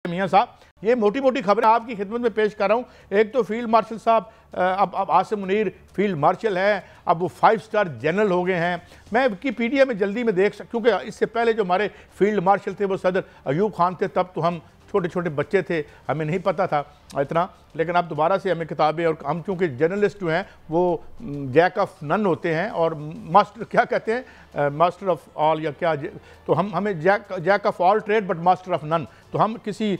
मियां साहब, ये मोटी मोटी खबरें आपकी खिदमत में पेश कर रहा हूँ। एक तो फील्ड मार्शल साहब अब आसिम मुनीर फील्ड मार्शल हैं, अब वो 5 स्टार जनरल हो गए हैं। मैं विकीपीडिया में जल्दी में देख क्योंकि इससे पहले जो हमारे फील्ड मार्शल थे वो सदर अयूब खान थे, तब तो हम छोटे छोटे बच्चे थे, हमें नहीं पता था इतना। लेकिन अब दोबारा से हमें किताबें, और हम चूँकि जर्नलिस्ट जो हैं वो जैक ऑफ नन होते हैं और मास्टर क्या कहते हैं, मास्टर ऑफ ऑल या क्या, तो हमें jack of all trade but master of none. तो हम किसी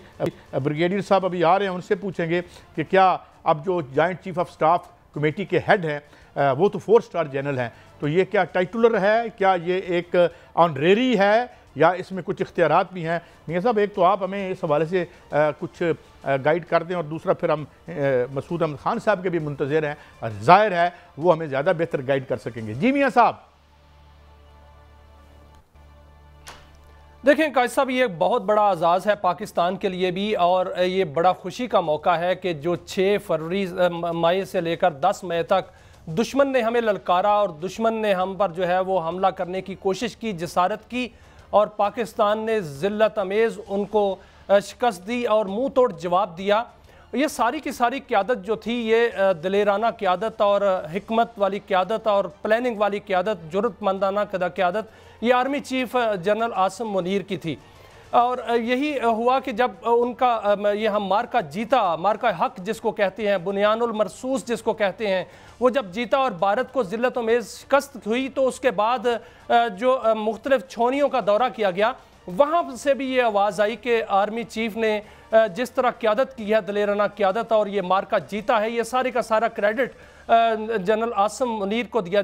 ब्रिगेडियर साहब अभी आ रहे हैं, उनसे पूछेंगे कि क्या अब जो joint chief of staff committee के हेड हैं वो तो 4 स्टार जनरल हैं, तो ये क्या टाइटुलर है, क्या ये एक ऑनरेरी है या इसमें कुछ इख्तियारात भी हैं? मियां साहब, एक तो आप हमें इस हवाले से कुछ गाइड कर दें, और दूसरा फिर हम मसूद अहमद खान साहब के भी मुंतज़िर हैं, ज़ाहिर है वो हमें ज़्यादा बेहतर गाइड कर सकेंगे। जी मियां साहब। देखें कायद साहब, ये एक बहुत बड़ा आज़ाज़ है पाकिस्तान के लिए भी, और ये बड़ा खुशी का मौका है कि जो 6 फरवरी मई से लेकर 10 मई तक दुश्मन ने हमें ललकारा और दुश्मन ने हम पर जो है वो हमला करने की कोशिश की, जसारत की, और पाकिस्तान ने ज़िल्लत अमेज़ उनको शिकस्त दी और मुंह तोड़ जवाब दिया। ये सारी की सारी क़यादत जो थी, ये दिलेराना क़यादत और हिकमत वाली क़यादत और प्लानिंग वाली क़यादत, जुर्रतमंदाना क़यादत ये army chief general Asim Munir की थी। और यही हुआ कि जब उनका ये हम मार्का जीता, मार्का हक जिसको कहते हैं, बुनियानुल मरसूस जिसको कहते हैं, वो जब जीता और भारत को ज़िल्लत में शिकस्त हुई, तो उसके बाद जो मुख्तलिफ छोनियों का दौरा किया गया, वहाँ से भी ये आवाज़ आई कि आर्मी चीफ ने जिस तरह क़यादत की है, दलेराना क़यादत, और ये मार्का जीता है, ये सारे का सारा क्रेडिट जनरल आसिम मुनीर को दिया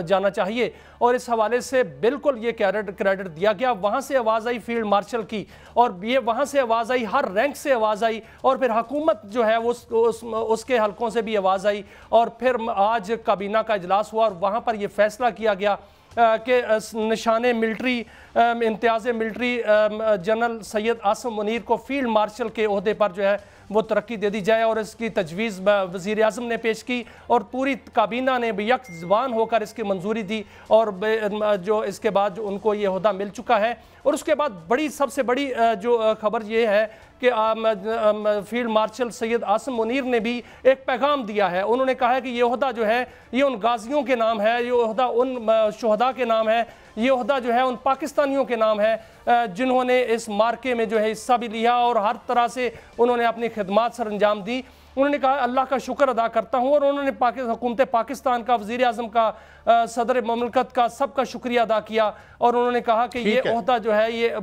जाना चाहिए। और इस हवाले से बिल्कुल ये क्रेडिट दिया गया। वहाँ से आवाज़ आई फील्ड मार्शल की, और ये वहाँ से आवाज़ आई, हर रैंक से आवाज़ आई, और फिर हुकूमत जो है उसके हलकों से भी आवाज़ आई। और फिर आज काबीना का इजलास हुआ और वहाँ पर यह फैसला किया गया कि निशाने मिलिट्री इम्तियाज़ मिलिट्री जनरल सैयद आसिम मुनीर को फील्ड मार्शल के ओहदे पर जो है वो तरक्की दे दी जाए। और इसकी तजवीज़ वज़ीर आज़म ने पेश की और पूरी काबीना ने यक ज़बान होकर इसकी मंजूरी दी, और जो इसके बाद जो उनको ये ओहदा मिल चुका है। और उसके बाद सबसे बड़ी जो खबर ये है कि फील्ड मार्शल सैयद आसिम मुनीर ने भी एक पैगाम दिया है। उन्होंने कहा है कि ये ओहदा जो है ये उन गाजियों के नाम है, ये ओहदा उन शुहदा के नाम है, ये ओहदा जो है उन पाकिस्तानियों के नाम है जिन्होंने इस मार्के में जो है हिस्सा भी लिया और हर तरह से उन्होंने अपनी खिदमात सर अंजाम दी। उन्होंने कहा अल्लाह का शुक्र अदा करता हूँ, और उन्होंने हुकूमत पाकिस्तान का, वज़ीर आज़म का, सदर ममलकत का, सबका शुक्रिया अदा किया। और उन्होंने कहा कि ये ओहदा जो है ये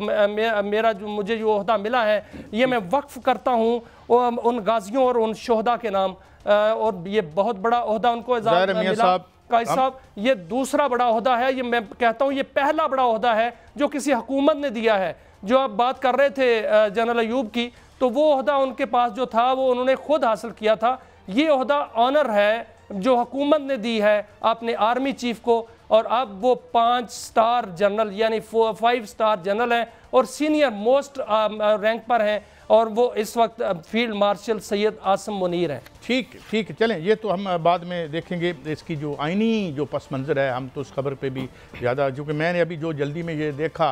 मेरा जो मुझे जो ओहदा मिला है ये मैं वक्फ करता हूँ उन गाजियों और उन शोहदा के नाम, और ये बहुत बड़ा ओहदा उनको मिला। कायद साहब, ये दूसरा बड़ा ओहदा है, ये मैं कहता हूँ ये पहला बड़ा ओहदा है जो किसी हुकूमत ने दिया है। जो आप बात कर रहे थे जनरल अयूब की, तो वो ओहदा उनके पास जो था वो उन्होंने खुद हासिल किया था। ये ओहदा ऑनर है जो हुकूमत ने दी है अपने आर्मी चीफ को, और अब वो 5 स्टार जनरल यानी 5 स्टार जनरल हैं और सीनियर मोस्ट रैंक पर हैं, और वो इस वक्त फील्ड मार्शल सैयद आसिम मुनीर हैं। ठीक, चलें, ये तो हम बाद में देखेंगे। इसकी जो आइनी जो पस मंज़र है, हम तो उस खबर पे भी ज़्यादा, क्योंकि मैंने अभी जो जल्दी में ये देखा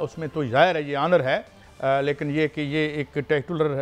उसमें तो ज़ाहिर है ये ऑनर है, लेकिन ये कि ये एक टाइटुलर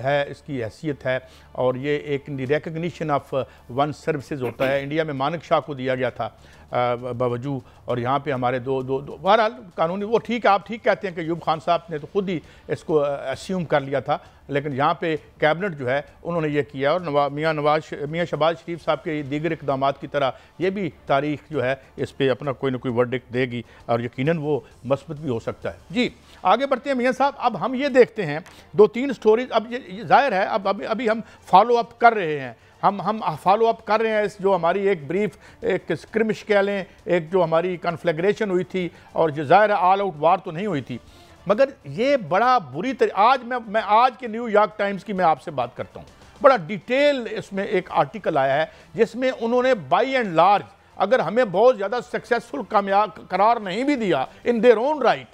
है, इसकी हैसियत है, और ये एक रिकग्निशन ऑफ वन सर्विसेज होता है। इंडिया में मानिक शाह को दिया गया था बावजूद, और यहाँ पे हमारे दो बहरहाल कानूनी, वो ठीक है, आप ठीक कहते हैं कि अयूब खान साहब ने तो खुद ही इसको अस्यूम कर लिया था, लेकिन यहाँ पे कैबिनेट जो है उन्होंने ये किया। और मियाँ शहबाज शरीफ साहब के दीगर इक़दामात की तरह ये भी तारीख जो है इस पर अपना कोई ना कोई वर्डिक्ट देगी, और यकीनन वो मस्बत भी हो सकता है। जी आगे बढ़ते हैं मियाँ साहब। अब हम ये देखते हैं 2-3 स्टोरीज, अब ये ज़ाहिर है अब अभी हम फॉलो अप कर रहे हैं, हम फॉलो अप कर रहे हैं इस जो हमारी एक ब्रीफ, एक स्क्रिमिश कह लें, एक जो हमारी कन्फ्लैग्रेशन हुई थी, और जो ज़ाहिर ऑल आउट वार तो नहीं हुई थी, मगर ये बड़ा बुरी तरह आज मैं आज के न्यूयॉर्क टाइम्स की मैं आपसे बात करता हूँ। बड़ा डिटेल इसमें एक आर्टिकल आया है जिसमें उन्होंने बाई एंड लार्ज, अगर हमें बहुत ज़्यादा सक्सेसफुल कामयाब करार नहीं भी दिया इन देयर ओन राइट,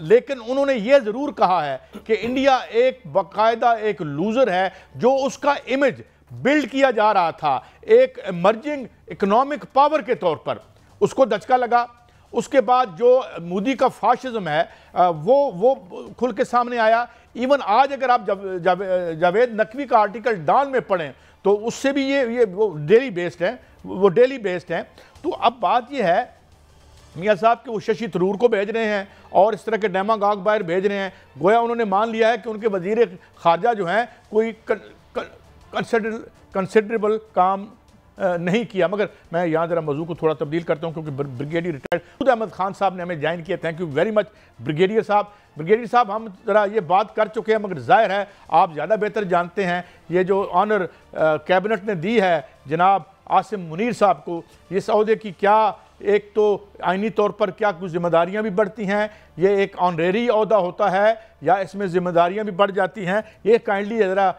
लेकिन उन्होंने ये ज़रूर कहा है कि इंडिया एक बाकायदा एक लूज़र है, जो उसका इमेज बिल्ड किया जा रहा था एक इमर्जिंग इकोनॉमिक पावर के तौर पर, उसको दचका लगा। उसके बाद जो मोदी का फाशिज्म है वो खुल के सामने आया। इवन आज अगर आप जावेद नकवी का आर्टिकल डॉन में पढ़ें तो उससे भी ये वो डेली बेस्ड हैं। तो अब बात ये है मियाँ साहब कि वो शशि थरूर को भेज रहे हैं और इस तरह के डेमागॉग बाहर भेज रहे हैं, गोया उन्होंने मान लिया है कि उनके वजीर खारजा जो हैं कोई कंसिडरेबल काम नहीं किया। मगर मैं यहाँ ज़रा मौजू को थोड़ा तब्दील करता हूँ क्योंकि ब्रिगेडियर रिटायर्ड खुद अहमद खान साहब ने हमें ज्वाइन किया। Thank you very much brigadier साहब। हम ज़रा ये बात कर चुके हैं मगर ज़ाहिर है आप ज़्यादा बेहतर जानते हैं ये जो ऑनर कैबिनेट ने दी है जनाब आसिम मुनीर साहब को, ये सौदे की क्या एक तो आइनी तौर पर क्या कुछ जिम्मेदारियां भी बढ़ती हैं, ये एक ऑनरेरी ओहदा होता है या इसमें जिम्मेदारियां भी बढ़ जाती हैं, ये काइंडली ज़रा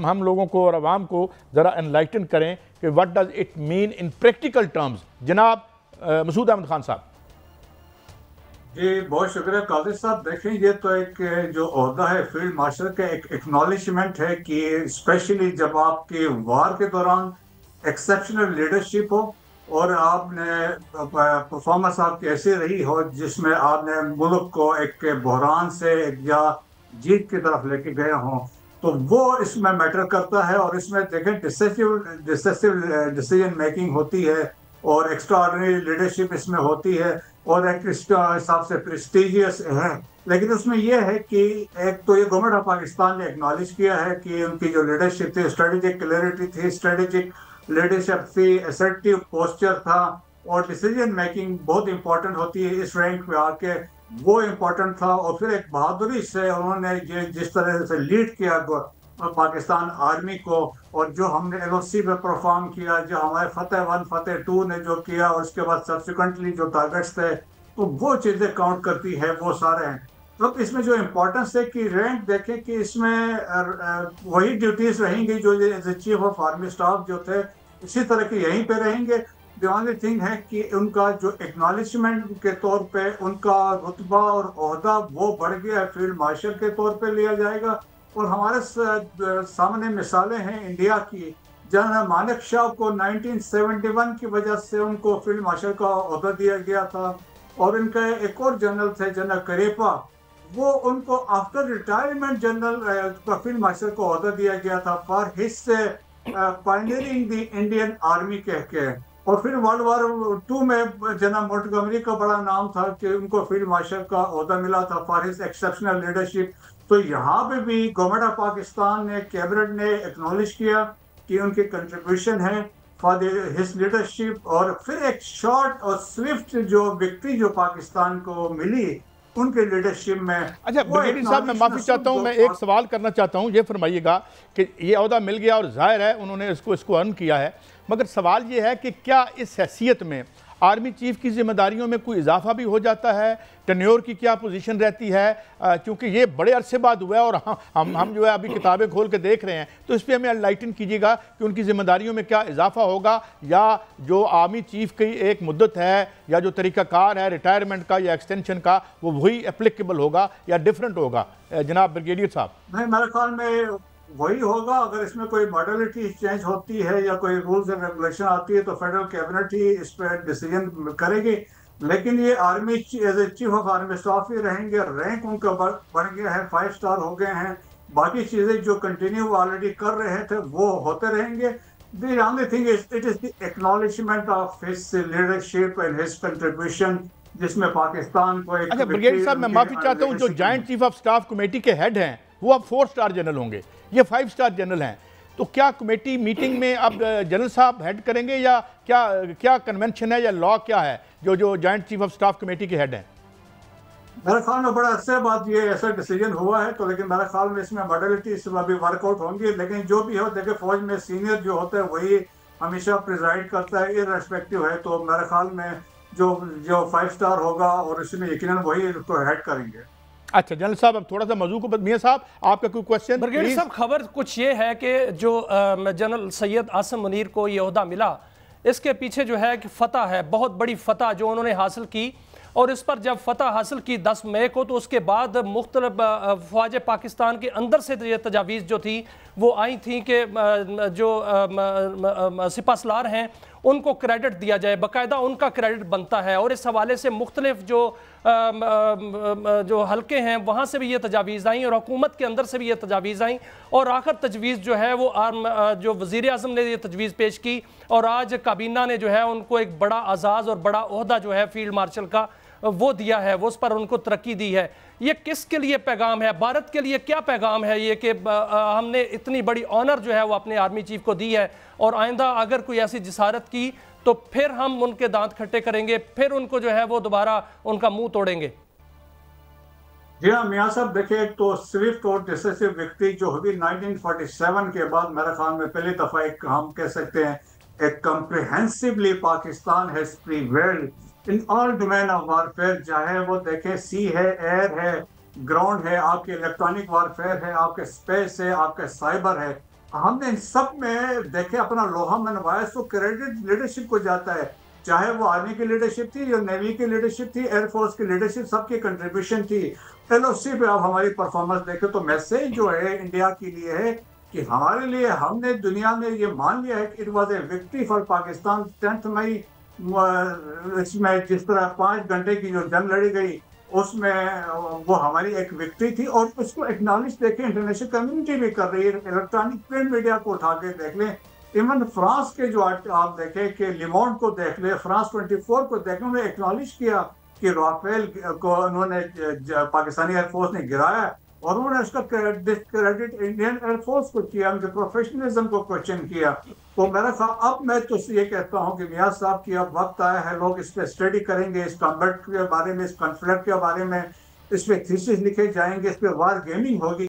हम लोगों को और आवाम को ज़रा एनलाइटन करें कि what does it mean in practical terms. जनाब मसूद अहमद खान साहब। जी बहुत शुक्रिया कादिर साहब। देखें ये तो एक जो ओहदा है फील्ड मार्शल का एक एक्नॉलेजमेंट है कि स्पेशली जब आपके वार के दौरान एक्सेप्शनल लीडरशिप हो और आपने परफॉर्मेंस आपकी ऐसी रही हो जिसमें आपने मुल्क को एक बहरान से या जीत की तरफ लेके गए हों, तो वो इसमें मैटर करता है। और इसमें देखें डिसिसिव डिसीजन मेकिंग होती है और एक्स्ट्राऑर्डिनरी लीडरशिप इसमें होती है और एक हिसाब से प्रेस्टिजियस है। लेकिन उसमें यह है कि एक तो ये गवर्नमेंट ऑफ पाकिस्तान ने एक्नॉलेज किया है कि उनकी जो लीडरशिप थी, स्ट्रेटेजिक क्लैरिटी थी, स्ट्रेटेजिक लीडरशिप थी, असर्टिव पोस्चर था और डिसीजन मेकिंग बहुत इंपॉर्टेंट होती है इस रैंक पे आके, वो इम्पोर्टेंट था। और फिर एक बहादुरी से उन्होंने जिस तरह से लीड किया पाकिस्तान आर्मी को और जो हमने LOC पे परफॉर्म किया, जो हमारे फतेह 1 फतेह 2 ने जो किया और उसके बाद सब्सिक्वेंटली जो टारगेट्स थे, तो वो चीज़ें काउंट करती है, वो सारे हैं। तो इसमें जो इम्पोर्टेंस है कि रैंक देखें कि इसमें वही ड्यूटीज रहेंगी जो as chief of army staff जो थे इसी तरह के यहीं पे रहेंगे। द ओनली थिंग है कि उनका जो एक्नॉलेजमेंट के तौर पे उनका रुतबा और ओहदा वो बढ़ गया है, फील्ड मार्शल के तौर पे लिया जाएगा। और हमारे सामने मिसालें हैं इंडिया की। जनरल मानेक शाह को 1971 की वजह से उनको फील्ड मार्शल का ओहदा दिया गया था और इनका एक और जनरल थे जनरल करेपा, वो उनको after retirement general field marshal को ओहदा दिया गया था for his pioneering the Indian army कह के। और फिर वर्ल्ड वार 2 में जनरल मोंटगोमरी का बड़ा नाम था कि उनको फील्ड मार्शल का ओहदा मिला था फॉर हिज एक्सेप्शनल लीडरशिप। तो यहाँ पे भी गवर्नमेंट ऑफ पाकिस्तान ने कैबिनेट ने एक्नॉलेज किया कि उनके कंट्रीब्यूशन है फॉर हिज लीडरशिप। और फिर एक शॉर्ट और स्विफ्ट जो विक्ट्री जो पाकिस्तान को मिली उनके लीडरशिप में। अच्छा ब्रिगेडियर साहब, मैं माफ़ी चाहता हूँ, मैं एक सवाल करना चाहता हूँ। ये फरमाइएगा कि ये ओहदा मिल गया और जाहिर है उन्होंने इसको अर्न किया है, मगर सवाल ये है कि क्या इस हैसियत में आर्मी चीफ की जिम्मेदारियों में कोई इजाफा भी हो जाता है? टेन्योर की क्या पोजीशन रहती है? क्योंकि ये बड़े अरसे बाद हुआ है और हम जो है अभी किताबें खोल के देख रहे हैं, तो इस पर हमें एनलाइटन कीजिएगा कि उनकी जिम्मेदारियों में क्या इजाफा होगा या जो आर्मी चीफ की एक मुद्दत है या जो तरीक़ाकार है रिटायरमेंट का या एक्सटेंशन का वो वही एप्लीकेबल होगा या डिफरेंट होगा? जनाब ब्रिगेडियर साहब। नहीं, मेरे ख्याल में वही होगा। अगर इसमें कोई मॉडलिटी चेंज होती है या कोई रूल्स एंड रेगुलेशन आती है तो फेडरल कैबिनेट ही इस पर डिसीजन करेगी। लेकिन ये army as a chief of army staff ही रहेंगे, रैंक उनका बढ़ गया है, 5 स्टार हो गए हैं। बाकी चीजें जो कंटिन्यू ऑलरेडी कर रहे थे वो होते रहेंगे। The only thing is it is the acknowledgement of his leadership and his contribution जिसमें पाकिस्तान को एक। अच्छा ब्रिगेडियर साहब, मैं माफी चाहता हूँ, जो joint chief of staff committee के हेड हैं वो अब 4 स्टार जनरल होंगे, ये 5 स्टार जनरल हैं। तो क्या कमेटी मीटिंग में अब जनरल साहब हेड करेंगे या क्या कन्वेंशन है या लॉ क्या है जो joint chief of staff committee के हेड हैं? मेरे ख्याल में बड़ा अच्छे बात ये ऐसा डिसीजन हुआ है, तो लेकिन मेरे ख्याल में इसमें मॉडलिटी अभी वर्कआउट होंगी। लेकिन जो भी हो, देखिए फौज में सीनियर जो होता है वही हमेशा प्रिजाइड करता है इररेस्पेक्टिव है। तो मेरे ख्याल में जो 5 स्टार होगा और इसमें यकीनन वही उसको हेड करेंगे। अच्छा जनरल साहब, अब थोड़ा सा मौजू को मियां साहब आपका कोई क्वेश्चन? ब्रिगेडियर साहब, खबर कुछ ये है कि जो जनरल सैयद आसिम मुनीर को ये ओहदा मिला, इसके पीछे जो है कि फतह है, बहुत बड़ी फतह जो उन्होंने हासिल की। और इस पर जब फतह हासिल की 10 मई को, तो उसके बाद मुख्तलिफ फ़ौज पाकिस्तान के अंदर से ये तजावीज़ जो थी वो आई थी कि जो सिपहसालार हैं उनको क्रेडिट दिया जाए, बाकायदा उनका क्रेडिट बनता है। और इस हवाले से मुख्तलिफ जो हल्के हैं वहाँ से भी ये तजावीज़ आई और हुकूमत के अंदर से भी ये तजावीज़ आई, और आखिर तजवीज़ जो है वो जो वज़ीर आज़म ने ये तजवीज़ पेश की और आज काबीना ने जो है उनको एक बड़ा आज़ाज़ और बड़ा ओहदा जो है फील्ड मार्शल का वो दिया है, वो उस पर उनको तरक्की दी है। ये किसके लिए पैगाम है, भारत के लिए क्या पैगाम है ये कि हमने इतनी बड़ी ऑनर जो है वो अपने आर्मी चीफ को दी है, और आइंदा अगर कोई ऐसी जिसारत की तो फिर हम उनके दांत खट्टे करेंगे, फिर उनको जो है वो दोबारा उनका मुंह तोड़ेंगे। जी हाँ मियाँ साहब, देखिए तो स्विफ्ट और डिसिसिव विक्ट्री जो हुई 1947 के बाद, मेरे ख्याल में पहली दफा एक हम कह सकते हैं एक comprehensively Pakistan has prevailed in all domain of warfare, चाहे वो देखें सी है, एयर है, ग्राउंड है, आपके इलेक्ट्रॉनिक वारफेयर है, आपके स्पेस है, आपके साइबर है। हमने इन सब में देखे अपना लोहा मनवाया, तो क्रेडिट लीडरशिप को जाता है, चाहे वो आर्मी की लीडरशिप थी या नेवी की लीडरशिप थी, एयरफोर्स की लीडरशिप, सबकी कंट्रीब्यूशन थी। एलओसी पे आप हमारी परफॉर्मेंस देखें तो मैसेज जो है इंडिया के लिए है कि हमारे लिए, हमने दुनिया में ये मान लिया है कि it was a victory for Pakistan. 10 मई इसमें जिस तरह 5 घंटे की जो जंग लड़ी गई उसमें वो हमारी एक विक्ट्री थी, और उसको एक्नॉलेज देखें इंटरनेशनल कम्युनिटी भी कर रही है। इलेक्ट्रॉनिक प्रिंट मीडिया को उठा के देख लें, इवन फ्रांस के जो आप देखें कि लिमोंड को देख ले, फ्रांस 24 को देख लें, उन्होंने एक्नॉलेज किया कि राफेल को उन्होंने पाकिस्तानी एयरफोर्स ने गिराया, और उन्होंने उसका क्रेडिट इंडियन एयरफोर्स को किया, उनके प्रोफेशनलिज्म को क्वेश्चन किया। तो मेरा ख्याल अब मैं तो ये कहता हूँ कि मियां साहब की अब वक्त आया है, लोग इस पर स्टडी करेंगे, इस कॉम्बैट के बारे में, इस कॉन्फ्लिक्ट के बारे में, इस पे थीसिस लिखे जाएंगे, इस पे वार गेमिंग होगी।